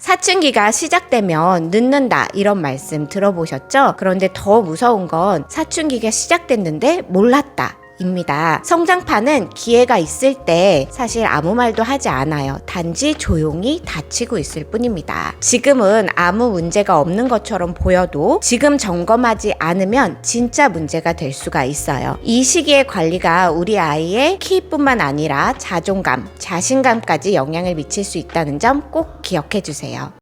사춘기가 시작되면 늦는다 이런 말씀 들어보셨죠? 그런데 더 무서운 건 사춘기가 시작됐는데 몰랐다 입니다. 성장판은 기회가 있을 때 사실 아무 말도 하지 않아요. 단지 조용히 닫히고 있을 뿐입니다. 지금은 아무 문제가 없는 것처럼 보여도 지금 점검하지 않으면 진짜 문제가 될 수가 있어요. 이 시기의 관리가 우리 아이의 키뿐만 아니라 자존감, 자신감까지 영향을 미칠 수 있다는 점 꼭 기억해 주세요.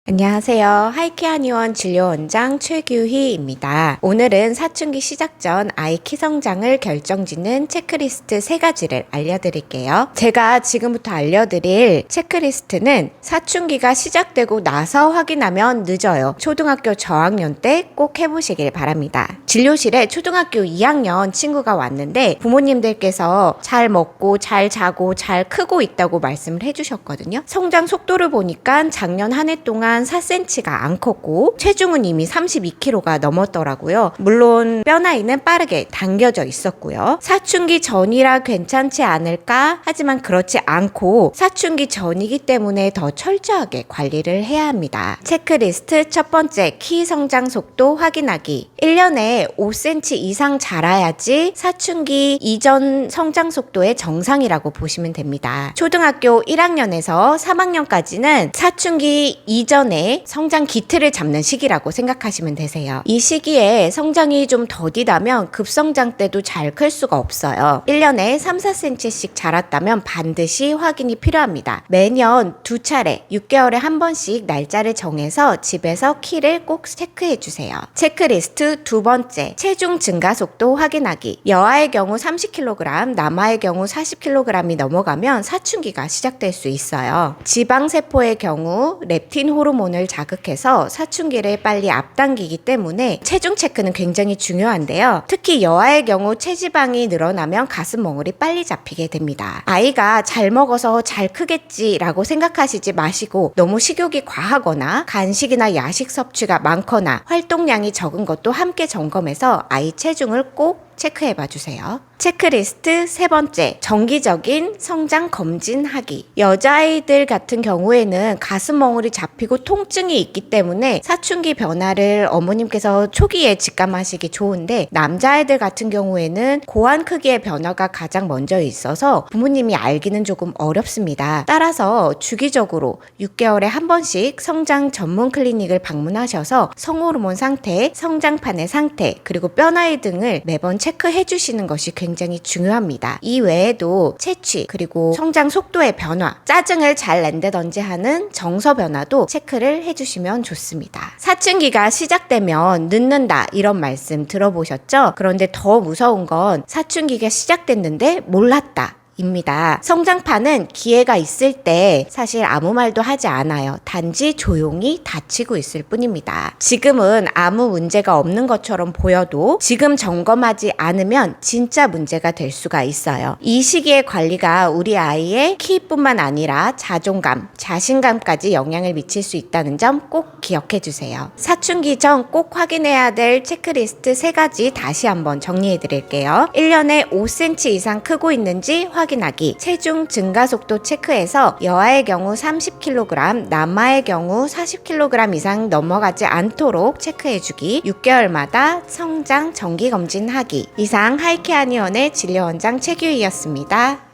안녕하세요. 하이키 한의원 진료원장 최규희입니다. 오늘은 사춘기 시작 전 아이 키 성장을 결정짓는 체크리스트 3가지를 알려드릴게요. 제가 지금부터 알려드릴 체크리스트는 사춘기가 시작되고 나서 확인하면 늦어요. 초등학교 저학년 때 꼭 해보시길 바랍니다. 진료실에 초등학교 2학년 친구가 왔는데 부모님들께서 잘 먹고 잘 자고 잘 크고 있다고 말씀을 해주셨거든요. 성장 속도를 보니까 작년 한 해 동안 4cm가 안 컸고 체중은 이미 32kg가 넘었더라고요. 물론 뼈 나이는 빠르게 당겨져 있었고요. 사춘기 전이라 괜찮지 않을까? 하지만 그렇지 않고 사춘기 전이기 때문에 더 철저하게 관리를 해야 합니다. 체크리스트 첫 번째, 키 성장 속도 확인하기. 1년에 5cm 이상 자라야지 사춘기 이전 성장 속도의 정상이라고 보시면 됩니다. 초등학교 1학년에서 3학년까지는 사춘기 이전에 성장 기틀을 잡는 시기라고 생각하시면 되세요. 이 시기에 성장이 좀 더디다면 급성장 때도 잘 클 수가 없어요. 1년에 3, 4cm씩 자랐다면 반드시 확인이 필요합니다. 매년 2차례 6개월에 한 번씩 날짜를 정해서 집에서 키를 꼭 체크해 주세요. 체크리스트 두 번째, 체중 증가 속도 확인하기. 여아의 경우 30kg, 남아의 경우 40kg이 넘어가면 사춘기가 시작될 수 있어요. 지방세포의 경우 렙틴 호르몬을 자극해서 사춘기를 빨리 앞당기기 때문에 체중 체크는 굉장히 중요한데요. 특히 여아의 경우 체지방이 늘어나면 가슴 멍울이 빨리 잡히게 됩니다. 아이가 잘 먹어서 잘 크겠지라고 생각하시지 마시고 너무 식욕이 과하거나 간식이나 야식 섭취가 많거나 활동량이 적은 것도 함께 점검해서 아이 체중을 꼭 체크해 봐 주세요. 체크리스트 세 번째, 정기적인 성장 검진하기. 여자아이들 같은 경우에는 가슴 멍울이 잡히고 통증이 있기 때문에 사춘기 변화를 어머님께서 초기에 직감하시기 좋은데 남자아이들 같은 경우에는 고환 크기의 변화가 가장 먼저 있어서 부모님이 알기는 조금 어렵습니다. 따라서 주기적으로 6개월에 한 번씩 성장 전문 클리닉을 방문하셔서 성호르몬 상태, 성장판의 상태, 그리고 뼈 나이 등을 매번 체크해 주시는 것이 굉장히 중요합니다. 이 외에도 체취, 그리고 성장 속도의 변화, 짜증을 잘 낸다든지 하는 정서 변화도 체크를 해주시면 좋습니다. 사춘기가 시작되면 늦는다 이런 말씀 들어보셨죠? 그런데 더 무서운 건 사춘기가 시작됐는데 몰랐다 입니다. 성장판은 기회가 있을 때 사실 아무 말도 하지 않아요. 단지 조용히 닫히고 있을 뿐입니다. 지금은 아무 문제가 없는 것처럼 보여도 지금 점검하지 않으면 진짜 문제가 될 수가 있어요. 이 시기의 관리가 우리 아이의 키뿐만 아니라 자존감, 자신감까지 영향을 미칠 수 있다는 점 꼭 기억해 주세요. 사춘기 전 꼭 확인해야 될 체크리스트 3가지 다시 한번 정리해 드릴게요. 1년에 5cm 이상 크고 있는지 확인하기. 체중 증가 속도 체크해서 여아의 경우 30kg, 남아의 경우 40kg 이상 넘어가지 않도록 체크해주기. 6개월마다 성장 정기검진하기. 이상 하이키 한의원의 진료원장 최규희였습니다.